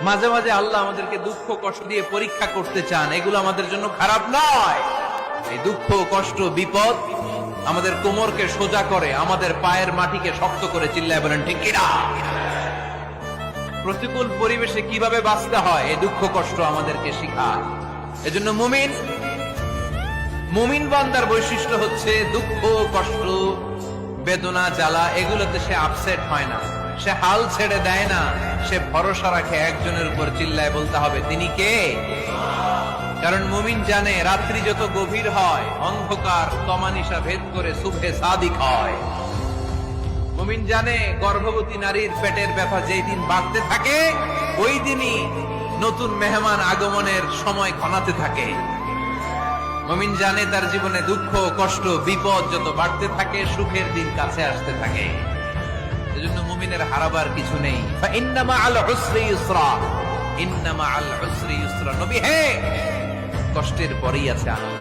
মাঝে মাঝে আল্লাহ আমাদেরকে দুঃখ কষ্ট দিয়ে পরীক্ষা করতে চান, এগুলো আমাদের জন্য খারাপ নয়। এই দুঃখ কষ্ট বিপদ আমাদের কোমরকে সোজা করে, আমাদের পায়ের মাটিকে শক্ত করে। চিল্লায় বলেন ঠিক কিনা? প্রতিকূল পরিবেশে কিভাবে বাঁচতে হয় এই দুঃখ কষ্ট আমাদেরকে শিখায়। এজন্য মুমিন বান্দার বৈশিষ্ট্য হচ্ছে দুঃখ কষ্ট বেদনা জ্বালা এগুলোতে সে আপসেট হয় না, সে হাল ছেড়ে দেয় না, সে ভরসা রাখে একজনের উপর। চিল্লায় বলতে হবে তিনি কে? কারণ মুমিন জানে রাত্রি যত গভীর হয় অন্ধকার তমানিসা ভেদ করে সুবহে সাদিক হয়। মুমিন জানে গর্ভবতী নারীর পেটের ব্যথা যেই দিন বাড়তে থাকে ওই দিনই নতুন মেহমান আগমনের সময় ঘনাতে থাকে। মুমিন জানে তার জীবনে দুঃখ কষ্ট বিপদ যত বাড়তে থাকে সুখের দিন কাছে আসতে থাকে। এজন্য মুমিনের হারাবার কিছু নেই। ইন্নামা আল উসরি ইউসরা, ইন্নামা আল উসরি ইউসরা। নবী হে, কষ্টের পরেই আছে আনন্দ।